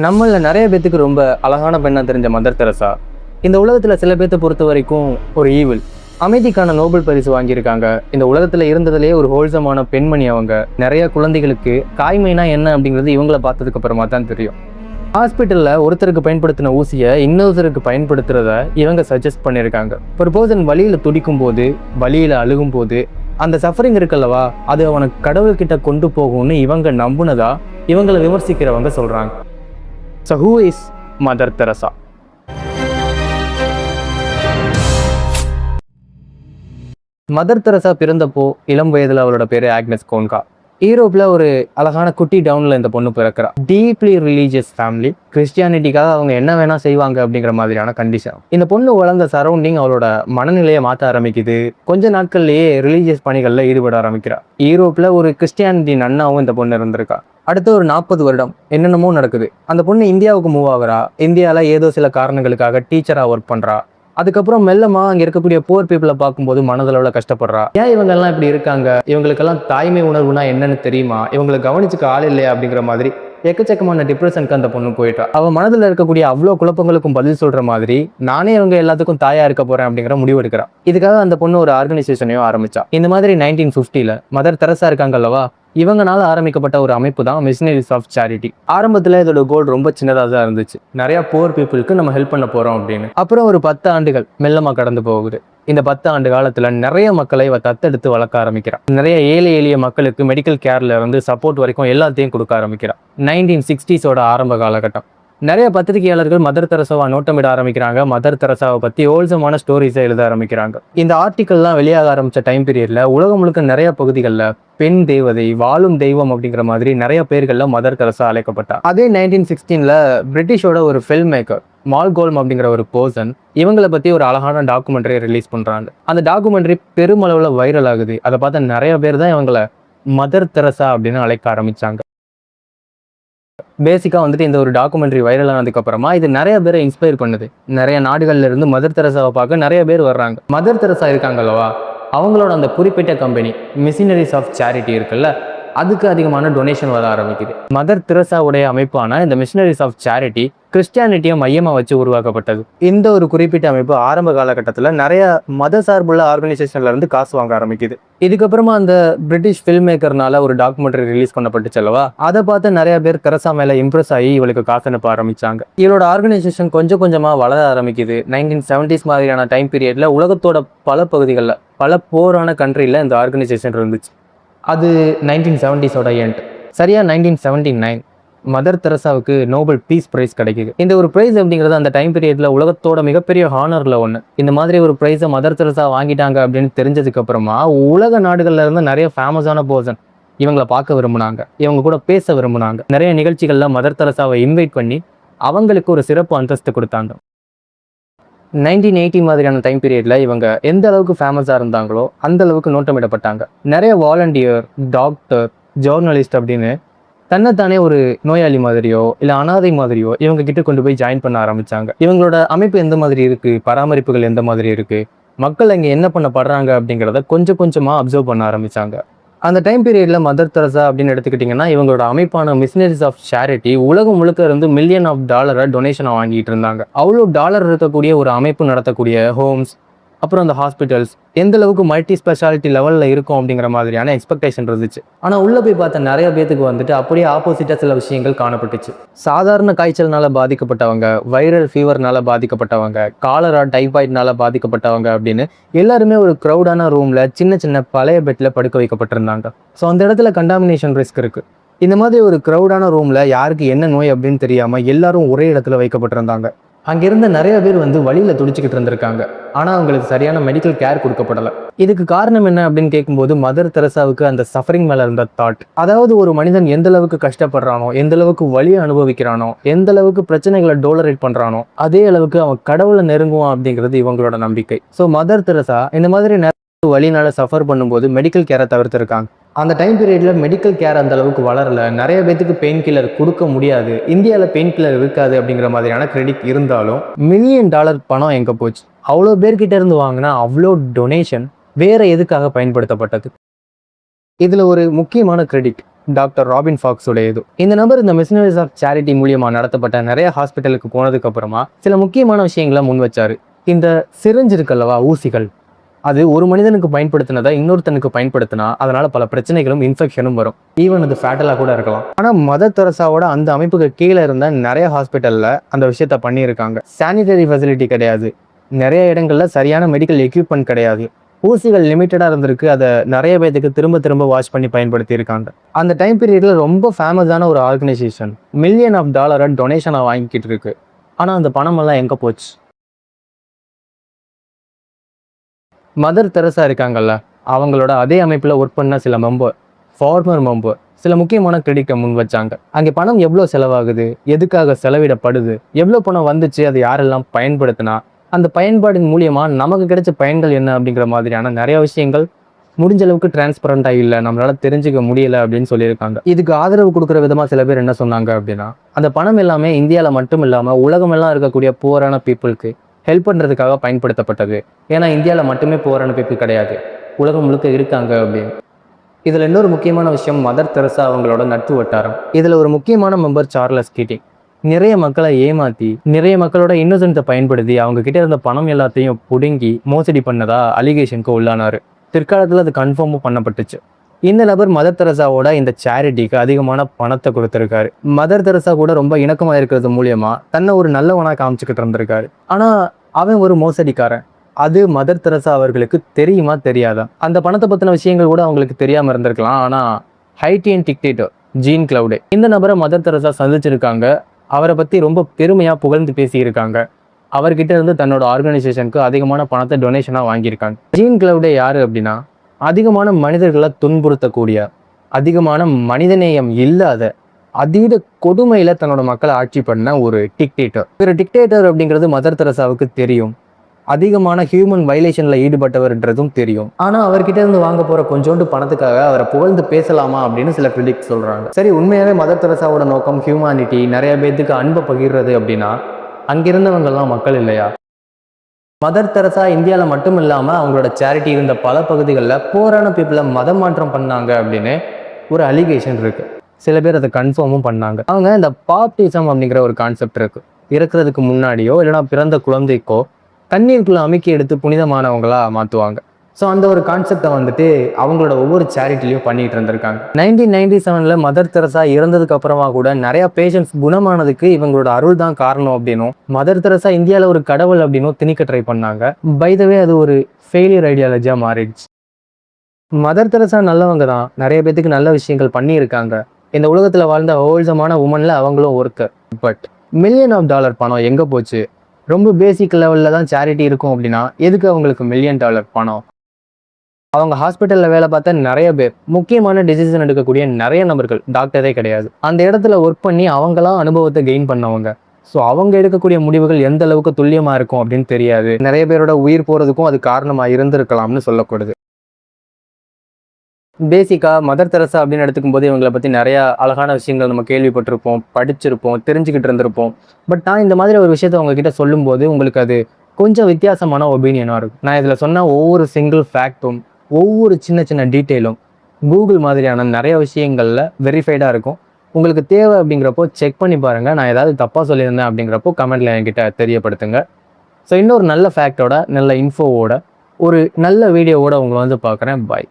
நம்மள நிறைய பேத்துக்கு ரொம்ப அழகான பெண்ணா தெரிஞ்ச மதர் தெரசா இந்த உலகத்துல சில பேர்த்த பொறுத்த வரைக்கும் ஒரு ஈவில். அமைதிக்கான நோபல் பரிசு வாங்கியிருக்காங்க. இந்த உலகத்துல இருந்ததுலேயே ஒரு ஹோல்சமான பெண்மணி அவங்க. நிறைய குழந்தைகளுக்கு காய்மைனா என்ன அப்படிங்கிறது இவங்கள பார்த்ததுக்கு அப்புறமா தான் தெரியும். ஹாஸ்பிட்டல்ல ஒருத்தருக்கு பயன்படுத்தின ஊசியை இன்னொருத்தருக்கு பயன்படுத்துறத இவங்க சஜஸ்ட் பண்ணியிருக்காங்க. ஒரு பர்சன் வலியில துடிக்கும் போது, வலியில அழுகும் போது அந்த சஃபரிங் இருக்குல்லவா, அது அவனுக்கு கடவுள்கிட்ட கொண்டு போகும்னு இவங்க நம்புனதா இவங்களை விமர்சிக்கிறவங்க சொல்றாங்க. So who is Mother Teresa? Mother Teresa பிறந்தப்போ இளம் வயதுல அவளோட பேரு ஆக்னஸ் கோன்கா. யூரோப்ல ஒரு அழகான குட்டி டவுன்ல இந்த பொண்ணு பிறக்கிறா. Deeply religious family. கிறிஸ்டியானிட்டிக்காக அவங்க என்ன வேணா செய்வாங்க அப்படிங்கிற மாதிரியான கண்டிஷன். இந்த பொண்ணு வளர்ந்த சரௌண்டிங் அவளோட மனநிலையை மாற்ற ஆரம்பிக்குது. கொஞ்ச நாட்கள்லயே ரிலீஜியஸ் பணிகள்ல ஈடுபட ஆரம்பிக்கிறா. யூரோப்ல ஒரு கிறிஸ்டியானிட்டி நன்னாவும் இந்த பொண்ணு இருந்திருக்கா. அடுத்த ஒரு 40 வருடம் என்னென்னமோ நடக்குது. அந்த பொண்ணு இந்தியாவுக்கு மூவ் ஆகுறா. இந்தியாவில் ஏதோ சில காரணங்களுக்காக டீச்சராக ஒர்க் பண்ணுறா. அதுக்கப்புறம் மெல்லமா அங்கே இருக்கக்கூடிய போர் பீப்புளை பார்க்கும்போது மனதளவில் கஷ்டப்படுறா. ஏன் இவங்கெல்லாம் இப்படி இருக்காங்க, இவங்களுக்கெல்லாம் தாய்மை உணர்வுனா என்னன்னு தெரியுமா, இவங்களை கவனிச்சுக்க ஆள் இல்லையா அப்படிங்கிற மாதிரி எக்கச்சக்கமான டிப்ரெஷனுக்கு அந்த பொண்ணு போயிட்டா. அவன் மனதில் இருக்கக்கூடிய அவ்வளோ குழப்பங்களுக்கும் பதில் சொல்ற மாதிரி நானே இவங்க எல்லாத்துக்கும் தாயா இருக்க போறேன் அப்படிங்கிற முடிவு எடுக்கிறான். இதுக்காக அந்த பொண்ணு ஒரு ஆர்கனைசேஷனையும் ஆரம்பிச்சா. இந்த மாதிரி 1950ல மதர் தெரசா இருக்காங்கல்லவா, இவங்கனால ஆரம்பிக்கப்பட்ட ஒரு அமைப்பு தான் மிஷனரிஸ் ஆஃப் சேரிட்டி. ஆரம்பத்துல இதோட கோல் ரொம்ப சின்னதாக தான் இருந்துச்சு. நிறைய போர் பீப்புளுக்கு நம்ம ஹெல்ப் பண்ண போறோம் அப்படின்னு. அப்புறம் ஒரு 10 ஆண்டுகள் மெல்லமா கடந்து போகுது. இந்த 10 ஆண்டு காலத்துல நிறைய மக்களை இவ தத்தெடுத்து வளர்க்க ஆரம்பிக்கிறான். நிறைய ஏழை எளிய மக்களுக்கு மெடிக்கல் கேர்ல இருந்து சப்போர்ட் வரைக்கும் எல்லாத்தையும் கொடுக்க ஆரம்பிக்கிறான். 1960ஸோட ஆரம்ப காலகட்டம். நிறைய பத்திரிகையாளர்கள் மதர் தெரசாவை நோட்டமிட ஆரம்பிக்கிறாங்க. மதர் தெரசாவை பத்தி ஹோல்சமான ஸ்டோரிஸை எழுத ஆரம்பிக்கிறாங்க. இந்த ஆர்டிக்கல்லாம் வெளியாக ஆரம்பிச்ச டைம் பீரியட்ல உலகம் முழுக்க நிறைய பகுதிகளில் பெண் தேவதை, வாழும் தெய்வம் அப்படிங்கிற மாதிரி நிறைய பேர்கள்ல மதர் தெரசா அழைக்கப்பட்டா. அதே 1916ல பிரிட்டிஷோட ஒரு ஃபில்ம் மேக்கர் மால்கோல்ம் அப்படிங்கிற ஒரு பர்சன் இவங்களை பத்தி ஒரு அழகான டாக்குமெண்ட்ரி ரிலீஸ் பண்றாங்க. அந்த டாக்குமெண்ட்ரி பெருமளவுல வைரல் ஆகுது. அதை பார்த்த நிறைய பேர் தான் இவங்களை மதர் தெரசா அப்படின்னு அழைக்க ஆரம்பிச்சாங்க. பேசிக்கா வந்துட்டு இந்த ஒரு டாக்குமெண்ட்ரி வைரல் ஆனதுக்கு அப்புறமா இது நிறைய பேரை இன்ஸ்பயர் பண்ணுது. நிறைய நாடுகள்ல இருந்து மதர் தெரசாவை பார்க்க நிறைய பேர் வர்றாங்க. மதர் தெரசா இருக்காங்கல்லவா, அவங்களோட அந்த குறிப்பிட்ட கம்பெனி மிஷனரிஸ் ஆஃப் சேரிட்டி இருக்குல்ல, அதுக்கு அதிகமான டொனேஷன் வர ஆரம்பிக்குது. மதர் தெரசாவுடைய அமைப்பான இந்த மிஷனரிஸ் ஆஃப் சேரிட்டி கிறிஸ்டியானிட்டியை மையமா வச்சு உருவாக்கப்பட்டது. இந்த ஒரு குறிப்பிட்ட அமைப்பு ஆரம்ப காலகட்டத்தில் நிறைய மத சார்புள்ள ஆர்கனைசேஷன்ல இருந்து காசு வாங்க ஆரம்பிக்குது. இதுக்கப்புறமா அந்த பிரிட்டிஷ் ஃபில்ம் மேக்கர்னால ஒரு டாக்குமெண்ட்ரி ரிலீஸ் பண்ணப்பட்டுச்சல்லவா, அதை பார்த்து நிறைய பேர் தெரசா மேல இம்ப்ரெஸ் ஆகி இவளுக்கு காசு அனுப்ப ஆரம்பிச்சாங்க. இவளோட ஆர்கனைசேஷன் கொஞ்சம் கொஞ்சமா வளர ஆரம்பிக்குது. 1970s மாதிரியான டைம் பீரியட்ல உலகத்தோட பல பகுதிகளில் பல போரான கண்ட்ரில இந்த ஆர்கனைசேஷன் இருந்துச்சு. அது 1970ஸோட எண்ட். சரியா 1979 மதர் தெரசாவுக்கு நோபல் பீஸ் பிரைஸ் கிடைக்குது. இந்த ஒரு பிரைஸ் அப்படிங்கிறது அந்த டைம் பீரியட்ல உலகத்தோட மிகப்பெரிய ஹானர்ல ஒன்று. இந்த மாதிரி ஒரு பிரைஸை மதர் தெரசா வாங்கிட்டாங்க அப்படின்னு தெரிஞ்சதுக்கு அப்புறமா உலக நாடுகள்ல இருந்து நிறைய ஃபேமஸான பர்சன் இவங்களை பார்க்க விரும்புனாங்க, இவங்க கூட பேச விரும்புனாங்க. நிறைய நிகழ்ச்சிகள்ல மதர் தெரசாவை இன்வைட் பண்ணி அவங்களுக்கு ஒரு சிறப்பு அந்தஸ்து கொடுத்தாங்க. 1980 மாதிரியான டைம் பீரியட்ல இவங்க எந்த அளவுக்கு ஃபேமஸாக இருந்தாங்களோ அந்த அளவுக்கு நோட்டமிடப்பட்டாங்க. நிறைய வாலண்டியர், டாக்டர், ஜேர்னலிஸ்ட் அப்படின்னு தன்னைத்தானே ஒரு நோயாளி மாதிரியோ இல்லை அனாதை மாதிரியோ இவங்க கிட்ட கொண்டு போய் ஜாயின் பண்ண ஆரம்பிச்சாங்க. இவங்களோட அமைப்பு எந்த மாதிரி இருக்கு, பராமரிப்புகள் எந்த மாதிரி இருக்கு, மக்கள் அங்கே என்ன பண்ணப்படுறாங்க அப்படிங்கிறத கொஞ்சம் கொஞ்சமாக அப்சர்வ் பண்ண ஆரம்பிச்சாங்க. அந்த டைம் பீரியட்ல மதர் தெரசா அப்படின்னு எடுத்துக்கிட்டிங்கன்னா இவங்களோட அமைப்பான மிஷனரிஸ் ஆஃப் சேரிட்டி உலகம் முழுக்க இருந்து $மில்லியன் டொனேஷனை வாங்கிட்டு இருந்தாங்க. அவ்வளோ டாலர் இருக்கக்கூடிய ஒரு அமைப்பு நடத்தக்கூடிய ஹோம்ஸ், அப்புறம் அந்த ஹாஸ்பிட்டல்ஸ் எந்த அளவுக்கு மல்டி ஸ்பெஷாலிட்டி லெவலில் இருக்கும் அப்படிங்கிற மாதிரியான எக்ஸ்பெக்டேஷன் இருந்துச்சு. ஆனால் உள்ளே போய் பார்த்த நிறைய பேத்துக்கு வந்துட்டு அப்படியே ஆப்போசிட்டாக சில விஷயங்கள் காணப்பட்டுச்சு. சாதாரண காய்ச்சல்னால பாதிக்கப்பட்டவங்க, வைரல் ஃபீவர்னால பாதிக்கப்பட்டவங்க, காலரா, டைபாய்ட்னால பாதிக்கப்பட்டவங்க அப்படின்னு எல்லாருமே ஒரு க்ரௌடான ரூமில் சின்ன சின்ன பழைய பெட்டில் படுக்க வைக்கப்பட்டிருந்தாங்க. ஸோ அந்த இடத்துல கண்டாமினேஷன் ரிஸ்க் இருக்குது. இந்த மாதிரி ஒரு க்ரௌடான ரூமில் யாருக்கு என்ன நோய் அப்படின்னு தெரியாமல் எல்லாரும் ஒரே இடத்துல வைக்கப்பட்டிருந்தாங்க. அங்கிருந்த நிறைய பேர் வழியில துடிச்சுக்கிட்டு இருந்திருக்காங்க. ஆனால் அவங்களுக்கு சரியான மெடிக்கல் கேர் கொடுக்கப்படலை. இதுக்கு காரணம் என்ன அப்படின்னு கேட்கும்போது மதர் தெரசாவுக்கு அந்த சஃபரிங் மேல இருந்த தாட், அதாவது ஒரு மனிதன் எந்த அளவுக்கு கஷ்டப்படுறானோ, எந்த அளவுக்கு வலியை அனுபவிக்கிறானோ, எந்த அளவுக்கு பிரச்சனைகளை டோலரேட் பண்றானோ அதே அளவுக்கு அவன் கடவுளை நெருங்குவான் அப்படிங்கிறது இவங்களோட நம்பிக்கை. ஸோ மதர் தெரசா இந்த மாதிரி வலினால சஃபர் பண்ணும்போது மெடிக்கல் கேரை தவிர்த்திருக்காங்க. அந்த டைம் பீரியட்ல மெடிக்கல் கேர் அந்த அளவுக்கு வளரல. நிறைய பேத்துக்கு பெயின் கில்லர் கொடுக்க முடியாது, இந்தியாவில் பெயின் கில்லர் இருக்காது அப்படிங்கிற மாதிரியான கிரெடிட் இருந்தாலும் $மில்லியன் பணம் எங்கே போச்சு? அவ்வளோ பேர்கிட்ட இருந்து வாங்கினா அவ்வளோ டொனேஷன் வேற எதுக்காக பயன்படுத்தப்பட்டது? இதில் ஒரு முக்கியமான கிரெடிட் டாக்டர் ராபின் ஃபாக்ஸ் உடையது. இந்த நபர் இந்த மிஷனரிஸ் ஆஃப் சேரிட்டி மூலியமா நடத்தப்பட்ட நிறைய ஹாஸ்பிட்டலுக்கு போனதுக்கு அப்புறமா சில முக்கியமான விஷயங்களை முன் வச்சாரு. இந்த சிரிஞ்சு இருக்கல்லவா, ஊசிகள், அது ஒரு மனிதனுக்கு பயன்படுத்தினதை இன்னொருத்தனுக்கு பயன்படுத்தினா அதனால பல பிரச்சனைகளும் இன்ஃபெக்ஷனும் வரும். ஈவன் அது ஃபேட்டலா கூட இருக்கலாம். ஆனா மதர் தெரசாவோட அந்த அமைப்புக்கு கீழே இருந்த நிறைய ஹாஸ்பிட்டல்ல அந்த விஷயத்த பண்ணியிருக்காங்க. சானிடரி ஃபெசிலிட்டி கிடையாது, நிறைய இடங்கள்ல சரியான மெடிக்கல் எக்யூப்மெண்ட் கிடையாது, ஊசிகள் லிமிட்டடா இருந்திருக்கு, அதை நிறைய பேருக்கு திரும்ப திரும்ப வாஷ் பண்ணி பயன்படுத்தி இருக்காங்க. அந்த டைம் பீரியட்ல ரொம்ப ஃபேமஸான ஒரு ஆர்கனைசேஷன் $1 மில்லியன் டொனேஷனை வாங்கிக்கிட்டு இருக்கு. ஆனா அந்த பணம் எல்லாம் எங்க போச்சு? மதர் தெரசா இருக்காங்கல்ல, அவங்களோட அதே அமைப்புல ஒர்க் பண்ண சில ஃபார்மர் மெம்பர் சில முக்கியமான கிரெடிட்டை முன் வச்சாங்க. அங்கே பணம் எவ்வளோ செலவாகுது, எதுக்காக செலவிடப்படுது, எவ்வளோ பணம் வந்துச்சு, அது யாரெல்லாம் பயன்படுத்தினா, அந்த பயன்பாடின் மூலியமா நமக்கு கிடைச்ச பயன்கள் என்ன அப்படிங்கிற மாதிரியான நிறைய விஷயங்கள் முடிஞ்ச அளவுக்கு டிரான்ஸ்பரண்டா இல்லை, நம்மளால தெரிஞ்சுக்க முடியல அப்படின்னு சொல்லியிருக்காங்க. இதுக்கு ஆதரவு கொடுக்குற விதமா சில பேர் என்ன சொன்னாங்க அப்படின்னா, அந்த பணம் எல்லாமே இந்தியாவில் மட்டும் இல்லாமல் உலகமெல்லாம் இருக்கக்கூடிய புவரான பீப்புளுக்கு ஹெல்ப் பண்ணுறதுக்காக பயன்படுத்தப்பட்டது. ஏன்னா இந்தியாவில் மட்டுமே புவரான பீப்புள் கிடையாது, உலகம் முழுக்க இருக்காங்க அப்படின்னு. இதில் இன்னொரு முக்கியமான விஷயம் மதர் தெரசா அவங்களோட நட்பு வட்டாரம். இதில் ஒரு முக்கியமான மெம்பர் சார்லஸ் கீட்டிங். நிறைய மக்களை ஏமாத்தி, நிறைய மக்களோட இன்னோசென்ட்டை பயன்படுத்தி அவங்க கிட்ட இருந்த பணம் எல்லாத்தையும் புடுங்கி மோசடி பண்ணதா அலிகேஷனுக்கு உள்ளானாரு. பிற்காலத்தில் அது கன்ஃபார்மும் பண்ணப்பட்டுச்சு. இந்த நபர் மதர் தெரசாவோட இந்த சேரிட்டிக்கு அதிகமான பணத்தை கொடுத்துருக்காரு. மதர் தெரசா கூட ரொம்ப இணக்கமாக இருக்கிறது மூலியமா தன்னை ஒரு நல்லவனா காமிச்சுக்கிட்டு இருந்திருக்காரு. ஆனா அவன் ஒரு மோசடிக்காரன். அது மதர் தெரசா அவர்களுக்கு தெரியுமா தெரியாதா? அந்த பணத்தை பத்தின விஷயங்கள் கூட அவங்களுக்கு தெரியாம இருந்திருக்கலாம். ஆனா ஹைட்டியன் டிக்டேட்டர் ஜீன் கிளவுடே இந்த நபரை மதர் தெரசா சந்திச்சிருக்காங்க. அவரை பத்தி ரொம்ப பெருமையா புகழ்ந்து பேசியிருக்காங்க. அவர்கிட்ட இருந்து தன்னோட ஆர்கனைசேஷனுக்கு அதிகமான பணத்தை டொனேஷனா வாங்கியிருக்காங்க. ஜீன் கிளவுடே யாரு அப்படின்னா, அதிகமான மனிதர்களை துன்புறுத்தக்கூடிய, அதிகமான மனிதநேயம் இல்லாத, அதீத கொடுமையில தன்னோட மக்களை ஆட்சி பண்ண ஒரு டிக்டேட்டர். ஒரு டிக்டேட்டர் அப்படிங்கிறது மதர் தெரசாவுக்கு தெரியும். அதிகமான ஹியூமன் வயலேஷன்ல ஈடுபட்டவர்ன்றதும் தெரியும். ஆனா அவர்கிட்ட இருந்து வாங்க போற கொஞ்சோண்டு பணத்துக்காக அவரை புகழ்ந்து பேசலாமா அப்படின்னு சில கிரிட்டிக்ஸ் சொல்றாங்க. சரி, உண்மையாவே மதர் தெரசாவோட நோக்கம் ஹியூமானிட்டி, நிறைய பேருக்கு அன்பை பகிர்றது அப்படின்னா அங்கிருந்தவங்கெல்லாம் மக்கள் இல்லையா? மதர் தெரசா இந்தியாவில் மட்டும் இல்லாமல் அவங்களோட சேரிட்டி இருந்த பல பகுதிகளில் போரான பீப்புளை மதம் மாற்றம் பண்ணாங்க அப்படின்னு ஒரு அலிகேஷன் இருக்கு. சில பேர் அதை கன்ஃபார்மும் பண்ணாங்க. அவங்க இந்த பாப்டிசம் அப்படிங்கிற ஒரு கான்செப்ட் இருக்கு. இறக்குறதுக்கு முன்னாடியோ இல்லைனா பிறந்த குழந்தைக்கோ தண்ணீருக்குள்ள அமுக்கி எடுத்து புனிதமானவங்களா மாற்றுவாங்க. ஸோ அந்த ஒரு கான்செப்டை வந்துட்டு அவங்களோட ஒவ்வொரு சேரிட்டிலையும் பண்ணிட்டு இருந்திருக்காங்க. 1997 மதர் தெரசா இறந்ததுக்கு அப்புறமா கூட நிறைய பேஷண்ட்ஸ் குணமானதுக்கு இவங்களோட அருள் தான் காரணம் அப்படின்னும், மதர் தெரசா இந்தியாவில் ஒரு கடவுள் அப்படின்னும் திணிக்க ட்ரை பண்ணாங்க. பை த வே அது ஒரு ஃபெயிலியர் ஐடியாலஜியா மாறிடுச்சு. மதர் தெரசா நல்லவங்க தான், நிறைய பேத்துக்கு நல்ல விஷயங்கள் பண்ணியிருக்காங்க. இந்த உலகத்தில் வாழ்ந்த ஹோல்சமான உமன்ல அவங்களும் ஒருத்தர். பட் $1 மில்லியன் பணம் எங்கே போச்சு? ரொம்ப பேசிக் லெவலில் தான் சேரிட்டி இருக்கும் அப்படின்னா எதுக்கு அவங்களுக்கு $1 மில்லியன் பணம்? அவங்க ஹாஸ்பிட்டலில் வேலை பார்த்த நிறைய பேர், முக்கியமான டிசிஷன் எடுக்கக்கூடிய நிறைய நபர்கள் டாக்டரே கிடையாது. அந்த இடத்துல ஒர்க் பண்ணி அவங்களாம் அனுபவத்தை கெயின் பண்ணவங்க. ஸோ அவங்க எடுக்கக்கூடிய முடிவுகள் எந்த அளவுக்கு துல்லியமாக இருக்கும் அப்படின்னு தெரியாது. நிறைய பேரோட உயிர் போகிறதுக்கும் அது காரணமாக இருந்திருக்கலாம்னு சொல்லப்படுது. பேசிக்காக மதர் தெரசா அப்படின்னு எடுத்துக்கும் போது இவங்களை பற்றி நிறையா அழகான விஷயங்கள் நம்ம கேள்விப்பட்டிருப்போம், படிச்சிருப்போம், தெரிஞ்சுக்கிட்டு இருந்திருப்போம். பட் நான் இந்த மாதிரி ஒரு விஷயத்த உங்ககிட்ட சொல்லும்போது உங்களுக்கு அது கொஞ்சம் வித்தியாசமான ஒப்பீனியனாக இருக்கும். நான் இதில் சொன்ன ஒவ்வொரு சிங்கிள் ஃபேக்டும், ஒவ்வொரு சின்ன சின்ன டீட்டெயிலும் கூகுள் மாதிரியான நிறைய விஷயங்களில் வெரிஃபைடாக இருக்கும். உங்களுக்கு தேவை அப்படிங்கிறப்போ செக் பண்ணி பாருங்கள். நான் ஏதாவது தப்பாக சொல்லியிருந்தேன் அப்படிங்கிறப்போ கமெண்ட்டில் என்கிட்ட தெரியப்படுத்துங்க. ஸோ இன்னொரு நல்ல ஃபேக்டோட, நல்ல இன்ஃபோவோட, ஒரு நல்ல வீடியோவோட உங்களை வந்து பார்க்குறேன். பாய்.